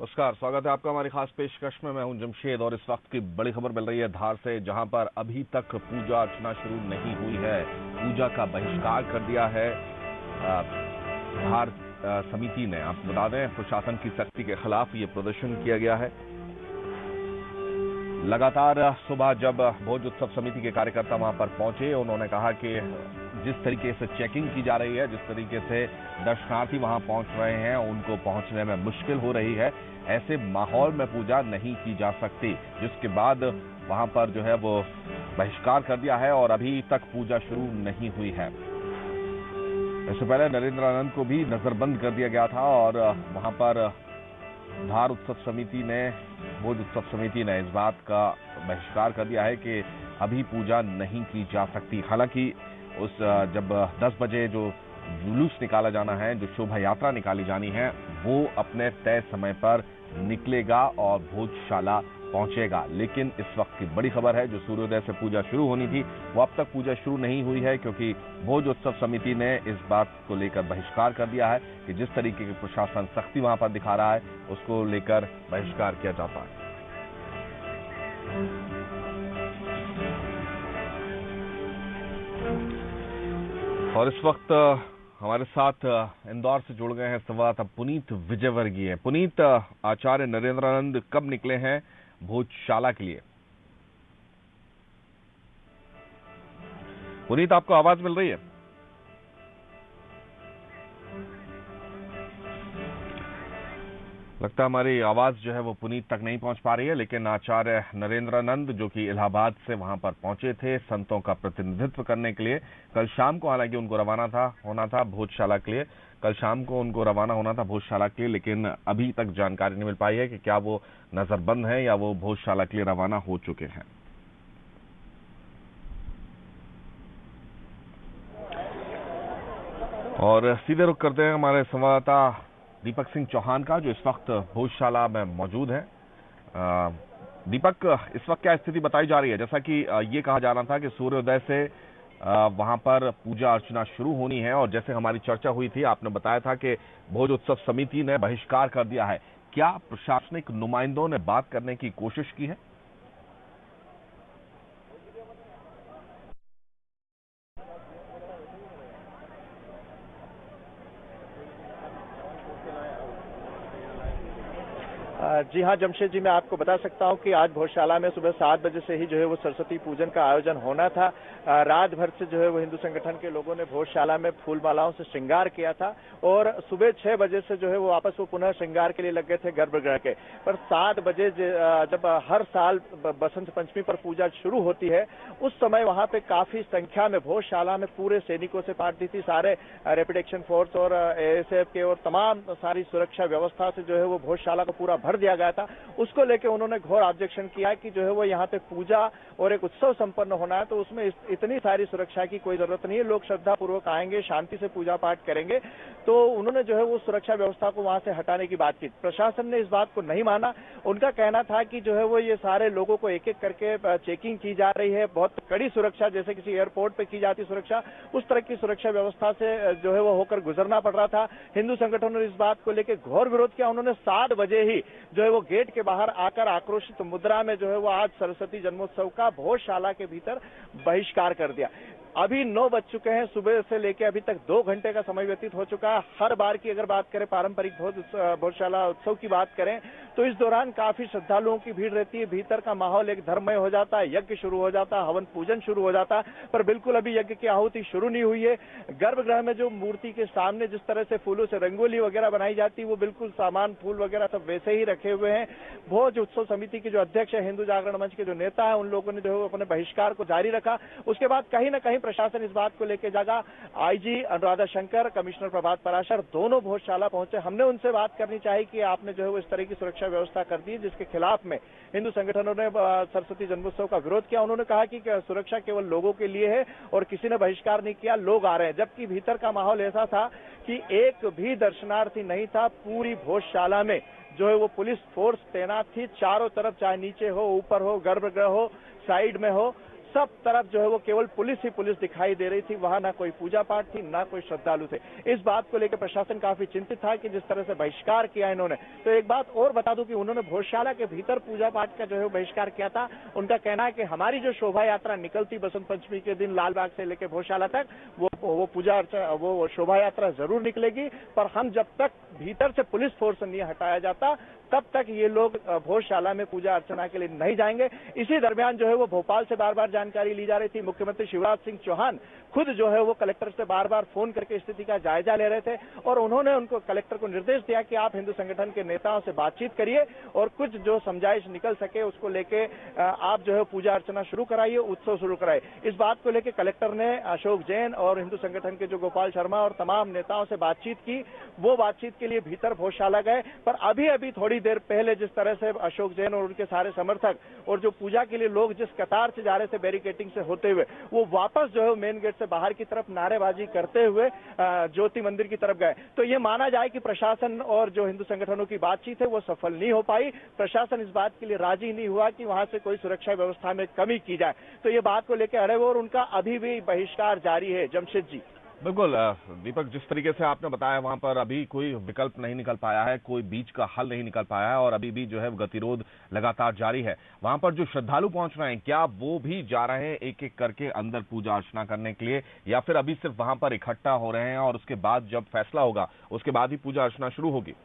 नमस्कार, स्वागत है आपका हमारी खास पेशकश में। मैं हूं जमशेद और इस वक्त की बड़ी खबर मिल रही है धार से, जहां पर अभी तक पूजा अर्चना शुरू नहीं हुई है। पूजा का बहिष्कार कर दिया है धार समिति ने। आप बता दें, प्रशासन की सख्ती के खिलाफ ये प्रदर्शन किया गया है। लगातार सुबह जब भोज उत्सव समिति के कार्यकर्ता वहां पर पहुंचे, उन्होंने कहा कि जिस तरीके से चेकिंग की जा रही है, जिस तरीके से दर्शनार्थी वहां पहुंच रहे हैं, उनको पहुंचने में मुश्किल हो रही है। ऐसे माहौल में पूजा नहीं की जा सकती, जिसके बाद वहां पर जो है वो बहिष्कार कर दिया है और अभी तक पूजा शुरू नहीं हुई है। इससे पहले नरेंद्रानंद को भी नजरबंद कर दिया गया था और वहां पर धार उत्सव समिति ने, भोज उत्सव समिति ने इस बात का बहिष्कार कर दिया है कि अभी पूजा नहीं की जा सकती। हालांकि उस जब 10 बजे जो जुलूस निकाला जाना है, जो शोभा यात्रा निकाली जानी है, वो अपने तय समय पर निकलेगा और भोजशाला पहुंचेगा। लेकिन इस वक्त की बड़ी खबर है, जो सूर्योदय से पूजा शुरू होनी थी, वो अब तक पूजा शुरू नहीं हुई है, क्योंकि भोज उत्सव समिति ने इस बात को लेकर बहिष्कार कर दिया है कि जिस तरीके की प्रशासन सख्ती वहां पर दिखा रहा है, उसको लेकर बहिष्कार किया जाता है। और इस वक्त हमारे साथ इंदौर से जुड़ गए हैं संवाददाता पुनीत विजयवर्गीय। पुनीत, आचार्य नरेंद्रानंद कब निकले हैं भोजशाला के लिए? पुनीत, आपको आवाज मिल रही है? लगता है हमारी आवाज जो है वो पुनीत तक नहीं पहुंच पा रही है। लेकिन आचार्य नरेंद्रानंद, जो कि इलाहाबाद से वहां पर पहुंचे थे संतों का प्रतिनिधित्व करने के लिए, कल शाम को हालांकि उनको रवाना होना था भोजशाला के लिए। कल शाम को उनको रवाना होना था भोजशाला के लिए, लेकिन अभी तक जानकारी नहीं मिल पाई है कि क्या वो नजरबंद है या वो भोजशाला के लिए रवाना हो चुके हैं। और सीधे रुख करते हैं हमारे संवाददाता दीपक सिंह चौहान का, जो इस वक्त भोजशाला में मौजूद है। दीपक, इस वक्त क्या स्थिति बताई जा रही है? जैसा कि ये कहा जा रहा था कि सूर्योदय से वहां पर पूजा अर्चना शुरू होनी है, और जैसे हमारी चर्चा हुई थी, आपने बताया था कि भोज उत्सव समिति ने बहिष्कार कर दिया है। क्या प्रशासनिक नुमाइंदों ने बात करने की कोशिश की है? जी हाँ जमशेद जी, मैं आपको बता सकता हूँ कि आज भोजशाला में सुबह 7 बजे से ही जो है वो सरस्वती पूजन का आयोजन होना था। रात भर से जो है वो हिंदू संगठन के लोगों ने भोजशाला में फूल मालाओं से श्रृंगार किया था और सुबह 6 बजे से जो है वो वापस वो पुनः श्रृंगार के लिए लग गए थे गर्भगृह के। पर 7 बजे जब हर साल बसंत पंचमी पर पूजा शुरू होती है, उस समय वहां पे काफी संख्या में भोजशाला में पूरे सैनिकों से पार्टी थी, सारे रैपिड एक्शन फोर्स और ASF के और तमाम सारी सुरक्षा व्यवस्था से जो है वो भोजशाला को पूरा भर दिया गया था। उसको लेकर उन्होंने घोर ऑब्जेक्शन किया कि जो है वो यहाँ पे पूजा और एक उत्सव संपन्न होना है, तो उसमें इतनी सारी सुरक्षा की कोई जरूरत नहीं है। लोग श्रद्धा पूर्वक आएंगे, शांति से पूजा पाठ करेंगे। तो उन्होंने जो है वो सुरक्षा व्यवस्था को वहां से हटाने की बात की। प्रशासन ने इस बात को नहीं माना। उनका कहना था कि जो है वो ये सारे लोगों को एक एक करके चेकिंग की जा रही है, बहुत कड़ी सुरक्षा, जैसे किसी एयरपोर्ट पे की जाती सुरक्षा, उस तरह की सुरक्षा व्यवस्था से जो है वो होकर गुजरना पड़ रहा था। हिंदू संगठनों ने इस बात को लेकर घोर विरोध किया। उन्होंने 7 बजे ही जो है वो गेट के बाहर आकर आक्रोशित मुद्रा में जो है वो आज सरस्वती जन्मोत्सव का भोजशाला के भीतर बहिष्कार कर दिया। अभी 9 बज चुके हैं, सुबह से लेकर अभी तक 2 घंटे का समय व्यतीत हो चुका है। हर बार की अगर बात करें, पारंपरिक भोजशाला उत्सव की बात करें, तो इस दौरान काफी श्रद्धालुओं की भीड़ रहती है। भीतर का माहौल एक धर्ममय हो जाता है, यज्ञ शुरू हो जाता है, हवन पूजन शुरू हो जाता है, पर बिल्कुल अभी यज्ञ की आहुति शुरू नहीं हुई है। गर्भगृह में जो मूर्ति के सामने जिस तरह से फूलों से रंगोली वगैरह बनाई जाती है, वो बिल्कुल सामान फूल वगैरह सब वैसे ही रखे हुए हैं। भोज उत्सव समिति के जो अध्यक्ष है, हिंदू जागरण मंच के जो नेता है, उन लोगों ने जो है अपने बहिष्कार को जारी रखा। उसके बाद कहीं ना कहीं प्रशासन इस बात को लेकर जागा। IG अनुराधा शंकर, कमिश्नर प्रभात पराशर दोनों भोजशाला पहुंचे। हमने उनसे बात करनी चाहिए कि आपने जो है वो इस तरह की सुरक्षा व्यवस्था कर दी, जिसके खिलाफ में हिंदू संगठनों ने सरस्वती जन्मोत्सव का विरोध किया। उन्होंने कहा कि सुरक्षा केवल लोगों के लिए है और किसी ने बहिष्कार नहीं किया, लोग आ रहे हैं। जबकि भीतर का माहौल ऐसा था कि एक भी दर्शनार्थी नहीं था। पूरी भोजशाला में जो है वो पुलिस फोर्स तैनात थी चारों तरफ, चाहे नीचे हो, ऊपर हो, गर्भगृह हो, साइड में हो, सब तरफ जो है वो केवल पुलिस ही पुलिस दिखाई दे रही थी। वहां ना कोई पूजा पाठ थी, ना कोई श्रद्धालु थे। इस बात को लेकर प्रशासन काफी चिंतित था कि जिस तरह से बहिष्कार किया इन्होंने। तो एक बात और बता दूं कि उन्होंने भोजशाला के भीतर पूजा पाठ का जो है बहिष्कार किया था। उनका कहना है कि हमारी जो शोभा यात्रा निकलती बसंत पंचमी के दिन लालबाग से लेकर भोजशाला तक, वो पूजा अर्चना, वो शोभा यात्रा जरूर निकलेगी, पर हम जब तक भीतर से पुलिस फोर्स नहीं हटाया जाता तब तक ये लोग भोजशाला में पूजा अर्चना के लिए नहीं जाएंगे। इसी दरमियान जो है वो भोपाल से बार बार जानकारी ली जा रही थी। मुख्यमंत्री शिवराज सिंह चौहान खुद जो है वो कलेक्टर से बार बार फोन करके स्थिति का जायजा ले रहे थे और उन्होंने उनको कलेक्टर को निर्देश दिया कि आप हिंदू संगठन के नेताओं से बातचीत करिए और कुछ जो समझाइश निकल सके उसको लेके आप जो है पूजा अर्चना शुरू कराइए, उत्सव शुरू कराइए। इस बात को लेकर कलेक्टर ने अशोक जैन और हिंदू संगठन के जो गोपाल शर्मा और तमाम नेताओं से बातचीत की। वो बातचीत के लिए भीतर भोजशाला गए, पर अभी थोड़ी देर पहले जिस तरह से अशोक जैन और उनके सारे समर्थक और जो पूजा के लिए लोग जिस कतार से जा रहे थे बैरिकेटिंग से होते हुए, वो वापस जो है मेन गेट से बाहर की तरफ नारेबाजी करते हुए ज्योति मंदिर की तरफ गए। तो ये माना जाए कि प्रशासन और जो हिंदू संगठनों की बातचीत है वो सफल नहीं हो पाई। प्रशासन इस बात के लिए राजी नहीं हुआ कि वहां से कोई सुरक्षा व्यवस्था में कमी की जाए। तो ये बात को लेकर अड़े और उनका अभी भी बहिष्कार जारी है। जमशेद जी। बिल्कुल दीपक, जिस तरीके से आपने बताया वहां पर अभी कोई विकल्प नहीं निकल पाया है, कोई बीच का हल नहीं निकल पाया है और अभी भी जो है गतिरोध लगातार जारी है। वहां पर जो श्रद्धालु पहुंच रहे हैं, क्या वो भी जा रहे हैं एक एक करके अंदर पूजा अर्चना करने के लिए, या फिर अभी सिर्फ वहां पर इकट्ठा हो रहे हैं और उसके बाद जब फैसला होगा उसके बाद ही पूजा अर्चना शुरू होगी?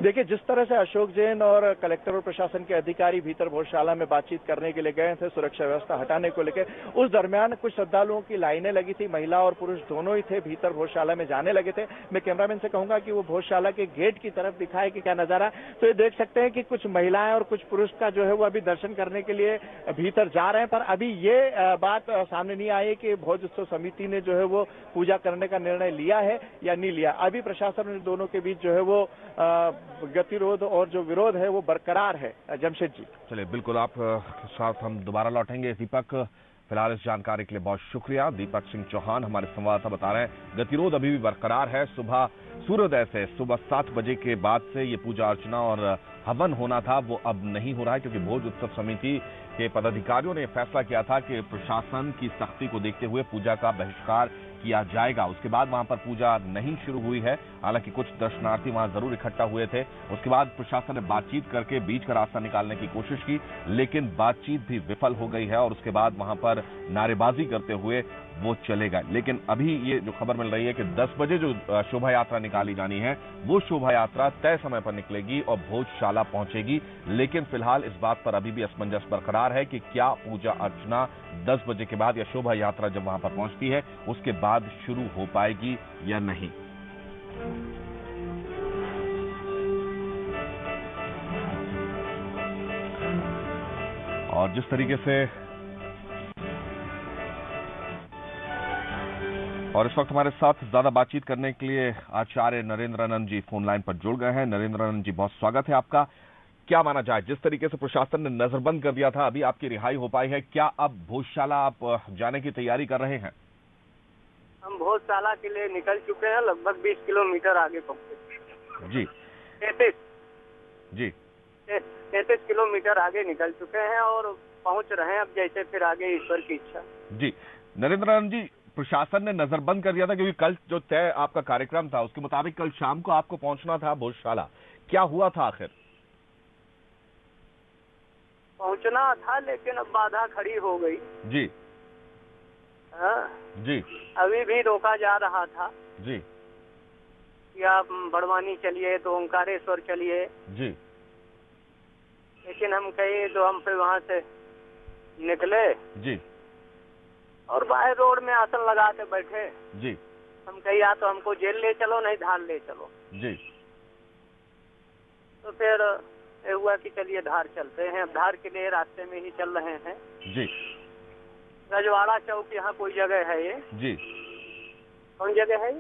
देखिए, जिस तरह से अशोक जैन और कलेक्टर और प्रशासन के अधिकारी भीतर भोजशाला में बातचीत करने के लिए गए थे सुरक्षा व्यवस्था हटाने को लेकर, उस दरमियान कुछ श्रद्धालुओं की लाइनें लगी थी। महिला और पुरुष दोनों ही थे, भीतर भोजशाला में जाने लगे थे। मैं कैमरामैन से कहूंगा कि वो भोजशाला के गेट की तरफ दिखाए कि क्या नजारा। तो ये देख सकते हैं कि कुछ महिलाएं और कुछ पुरुष का जो है वो अभी दर्शन करने के लिए भीतर जा रहे हैं, पर अभी ये बात सामने नहीं आई कि भोज उत्सव समिति ने जो है वो पूजा करने का निर्णय लिया है या नहीं लिया। अभी प्रशासन ने दोनों के बीच जो है वो गतिरोध और जो विरोध है वो बरकरार है। जमशेद जी। चलिए, बिल्कुल आप के साथ हम दोबारा लौटेंगे। दीपक, फिलहाल इस जानकारी के लिए बहुत शुक्रिया। दीपक सिंह चौहान हमारे संवाददाता बता रहे हैं गतिरोध अभी भी बरकरार है। सुबह सूर्योदय से सुबह 7 बजे के बाद से ये पूजा अर्चना और हवन होना था वो अब नहीं हो रहा है, क्योंकि भोज उत्सव समिति के पदाधिकारियों ने फैसला किया था कि प्रशासन की सख्ती को देखते हुए पूजा का बहिष्कार किया जाएगा। उसके बाद वहां पर पूजा नहीं शुरू हुई है। हालांकि कुछ दर्शनार्थी वहां जरूर इकट्ठा हुए थे। उसके बाद प्रशासन ने बातचीत करके बीच का रास्ता निकालने की कोशिश की, लेकिन बातचीत भी विफल हो गई है और उसके बाद वहां पर नारेबाजी करते हुए वो चले गए। लेकिन अभी ये जो खबर मिल रही है कि 10 बजे जो शोभा यात्रा निकाली जानी है वो शोभा यात्रा तय समय पर निकलेगी और भोजशाला पहुंचेगी। लेकिन फिलहाल इस बात पर अभी भी असमंजस बरकरार है कि क्या पूजा अर्चना 10 बजे के बाद या शोभा यात्रा जब वहां पर पहुंचती है उसके बाद शुरू हो पाएगी या नहीं। और जिस तरीके से और इस वक्त हमारे साथ ज्यादा बातचीत करने के लिए आचार्य नरेंद्रानंद जी फोन लाइन पर जुड़ गए हैं। नरेंद्रानंद जी, बहुत स्वागत है आपका। क्या माना जाए, जिस तरीके से प्रशासन ने नजरबंद कर दिया था, अभी आपकी रिहाई हो पाई है, क्या अब भोजशाला आप जाने की तैयारी कर रहे हैं? हम भोजशाला के लिए निकल चुके हैं, लगभग 20 किलोमीटर आगे पहुंचे। जी 33 किलोमीटर आगे निकल चुके हैं और पहुंच रहे हैं अब जैसे फिर आगे ईश्वर की इच्छा। जी नरेंद्रानंद जी, प्रशासन ने नजरबंद कर दिया था क्योंकि कल जो तय आपका कार्यक्रम था उसके मुताबिक कल शाम को आपको पहुंचना था भोजशाला। क्या हुआ था आखिर? पहुंचना था लेकिन अब बाधा खड़ी हो गई। जी जी अभी भी रोका जा रहा था जी कि आप बड़वानी चलिए तो ओंकारेश्वर चलिए जी, लेकिन हम कहे तो हम फिर वहां से निकले जी और बाहर रोड में आसन लगा के बैठे। जी हम कहे या तो हमको जेल ले चलो नहीं धार ले चलो। जी तो फिर ये हुआ कि चलिए धार चलते हैं। अब धार के लिए रास्ते में ही चल रहे हैं। जी रजवाड़ा चौक यहाँ कोई जगह है ये? जी कौन जगह है?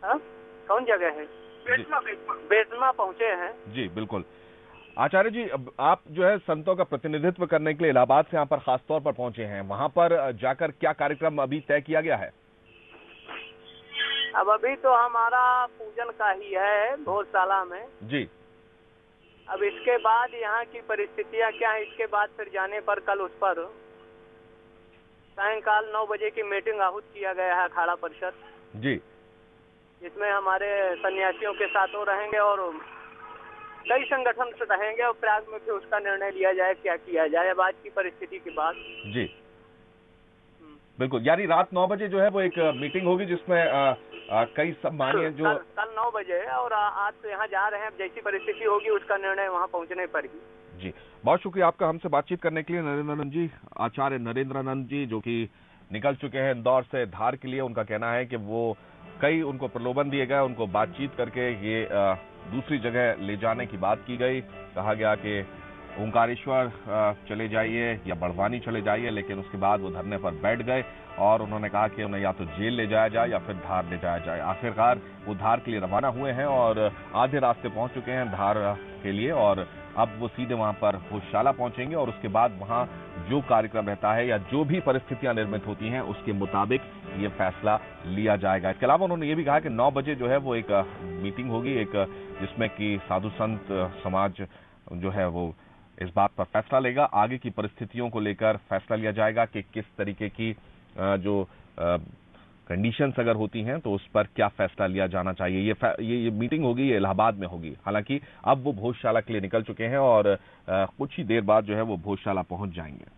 हाँ कौन जगह है? बेसमा पहुँचे हैं। जी बिल्कुल। आचार्य जी, अब आप जो है संतों का प्रतिनिधित्व करने के लिए इलाहाबाद से यहाँ पर खासतौर पर पहुंचे हैं, वहां पर जाकर क्या कार्यक्रम अभी तय किया गया है? अब अभी तो हमारा पूजन का ही है भोजशाला में जी। अब इसके बाद यहाँ की परिस्थितियाँ क्या है, इसके बाद फिर जाने पर कल उस पर सायंकाल 9 बजे की मीटिंग आहूत किया गया है अखाड़ा परिषद जी, जिसमें हमारे सन्यासियों के साथ वो रहेंगे और कई संगठन से रहेंगे और प्रयाग में भी उसका निर्णय लिया जाए क्या किया जाए अब आज की परिस्थिति के बाद। जी बिल्कुल, यानी रात 9 बजे जो है वो एक मीटिंग होगी जिसमें कई सब मानिए जो कल 9 बजे है और आज तो यहाँ जा रहे हैं, अब जैसी परिस्थिति होगी उसका निर्णय वहाँ पहुँचने पर ही। जी, बहुत शुक्रिया आपका हमसे बातचीत करने के लिए नरेंद्रानंद जी। आचार्य नरेंद्रानंद जी जो कि निकल चुके हैं इंदौर से धार के लिए। उनका कहना है कि वो कई उनको प्रलोभन दिए गए, उनको बातचीत करके ये दूसरी जगह ले जाने की बात की गई। कहा गया कि ओंकारेश्वर चले जाइए या बड़वानी चले जाइए, लेकिन उसके बाद वो धरने पर बैठ गए और उन्होंने कहा कि उन्हें या तो जेल ले जाया जाए या फिर धार ले जाया जाए। आखिरकार वो धार के लिए रवाना हुए हैं और आधे रास्ते पहुंच चुके हैं धार के लिए और अब वो सीधे वहां पर भोजशाला पहुंचेंगे और उसके बाद वहां जो कार्यक्रम रहता है या जो भी परिस्थितियां निर्मित होती हैं उसके मुताबिक ये फैसला लिया जाएगा। इसके अलावा उन्होंने ये भी कहा कि 9 बजे जो है वो एक मीटिंग होगी, एक जिसमें कि साधु संत समाज जो है वो इस बात पर फैसला लेगा, आगे की परिस्थितियों को लेकर फैसला लिया जाएगा कि किस तरीके की जो कंडीशंस अगर होती हैं तो उस पर क्या फैसला लिया जाना चाहिए। ये मीटिंग होगी, ये इलाहाबाद में होगी। हालांकि अब वो भोजशाला के लिए निकल चुके हैं और कुछ ही देर बाद जो है वो भोजशाला पहुंच जाएंगे।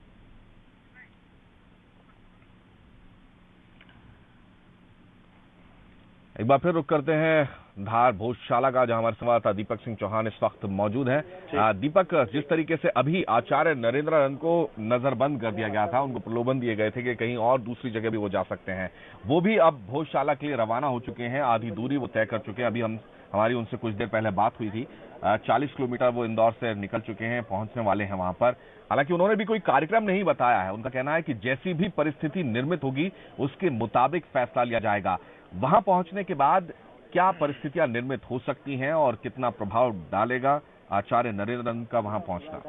एक बार फिर रुक करते हैं धार भोजशाला का, जहां हमारे संवाददाता दीपक सिंह चौहान इस वक्त मौजूद हैं। दीपक, जिस तरीके से अभी आचार्य नरेंद्रानंद को नजरबंद कर दिया गया था, उनको प्रलोभन दिए गए थे कि कहीं और दूसरी जगह भी वो जा सकते हैं, वो भी अब भोजशाला के लिए रवाना हो चुके हैं। आधी दूरी वो तय कर चुके हैं। अभी हमारी उनसे कुछ देर पहले बात हुई थी। 40 किलोमीटर वो इंदौर से निकल चुके हैं, पहुंचने वाले हैं वहां पर। हालांकि उन्होंने भी कोई कार्यक्रम नहीं बताया है। उनका कहना है कि जैसी भी परिस्थिति निर्मित होगी उसके मुताबिक फैसला लिया जाएगा। वहां पहुंचने के बाद क्या परिस्थितियां निर्मित हो सकती हैं और कितना प्रभाव डालेगा आचार्य नरेंद्रानंद का वहां पहुंचना।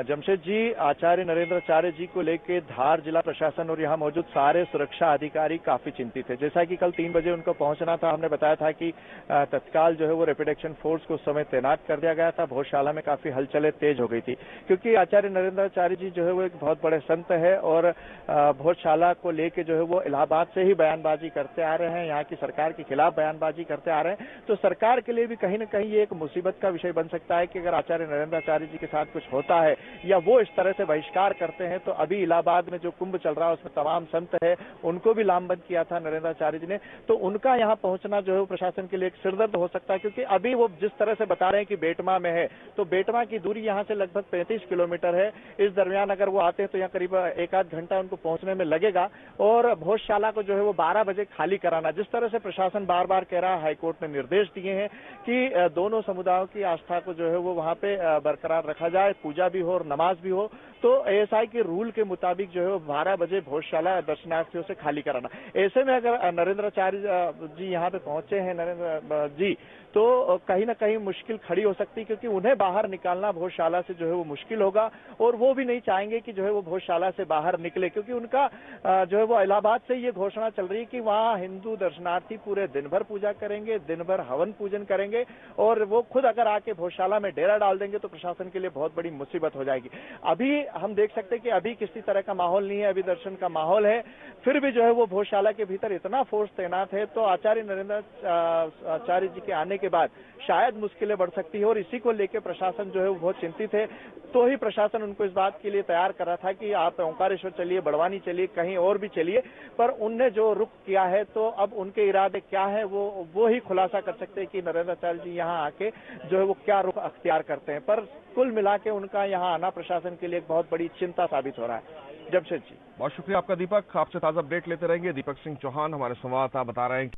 जमशेद जी, आचार्य नरेंद्राचार्य जी को लेकर धार जिला प्रशासन और यहाँ मौजूद सारे सुरक्षा अधिकारी काफी चिंतित थे। जैसा कि कल 3 बजे उनको पहुंचना था, हमने बताया था कि तत्काल जो है वो रैपिड एक्शन फोर्स को उस समय तैनात कर दिया गया था। भोजशाला में काफी हलचलें तेज हो गई थी क्योंकि आचार्य नरेंद्राचार्य जी जो है वो एक बहुत बड़े संत है और भोजशाला को लेकर जो है वो इलाहाबाद से ही बयानबाजी करते आ रहे हैं, यहाँ की सरकार के खिलाफ बयानबाजी करते आ रहे हैं। तो सरकार के लिए भी कहीं न कहीं ये एक मुसीबत का विषय बन सकता है कि अगर आचार्य नरेंद्राचार्य जी के साथ कुछ होता है या वो इस तरह से बहिष्कार करते हैं तो अभी इलाहाबाद में जो कुंभ चल रहा है उसमें तमाम संत है, उनको भी लामबंद किया था नरेंद्राचार्य जी ने। तो उनका यहाँ पहुंचना जो है वो प्रशासन के लिए एक सिरदर्द हो सकता है क्योंकि अभी वो जिस तरह से बता रहे हैं कि बेटमा में है, तो बेटमा की दूरी यहाँ से लगभग 35 किलोमीटर है। इस दरमियान अगर वो आते हैं तो यहाँ करीब 1-8 घंटा उनको पहुंचने में लगेगा और भोजशाला को जो है वो 12 बजे खाली कराना, जिस तरह से प्रशासन बार बार कह रहा है, हाईकोर्ट ने निर्देश दिए हैं कि दोनों समुदायों की आस्था को जो है वो वहां पे बरकरार रखा जाए, पूजा भी हो और नमाज भी हो। तो एएसआई के रूल के मुताबिक जो है वो 12 बजे भोजशाला दर्शनार्थियों से खाली कराना। ऐसे में अगर नरेंद्राचार्य जी यहाँ पे पहुंचे हैं नरेंद्र जी, तो कहीं ना कहीं मुश्किल खड़ी हो सकती है क्योंकि उन्हें बाहर निकालना भोजशाला से जो है वो मुश्किल होगा और वो भी नहीं चाहेंगे कि जो है वो भोजशाला से बाहर निकले क्योंकि उनका जो है वो इलाहाबाद से ये घोषणा चल रही है कि वहाँ हिंदू दर्शनार्थी पूरे दिन भर पूजा करेंगे, दिन भर हवन पूजन करेंगे और वो खुद अगर आके भोजशाला में डेरा डाल देंगे तो प्रशासन के लिए बहुत बड़ी मुसीबत हो जाएगी। अभी हम देख सकते हैं कि अभी किसी तरह का माहौल नहीं है, अभी दर्शन का माहौल है, फिर भी जो है वो भोजशाला के भीतर इतना फोर्स तैनात है तो आचार्य नरेंद्राचार्य जी के आने के बाद शायद मुश्किलें बढ़ सकती है और इसी को लेकर प्रशासन जो है वो बहुत चिंतित है। तो ही प्रशासन उनको इस बात के लिए तैयार कर रहा था कि आप ओंकारेश्वर चलिए, बड़वानी चलिए, कहीं और भी चलिए, पर उनने जो रुख किया है तो अब उनके इरादे क्या है वो ही खुलासा कर सकते हैं कि नरेंद्राचार्य जी यहाँ आके जो है वो क्या रुख अख्तियार करते हैं। पर कुल मिला के उनका यहाँ आना प्रशासन के लिए एक बहुत बड़ी चिंता साबित हो रहा है। जमशेद जी, बहुत शुक्रिया आपका दीपक। आपसे ताजा अपडेट लेते रहेंगे। दीपक सिंह चौहान हमारे संवाददाता बता रहे हैं कि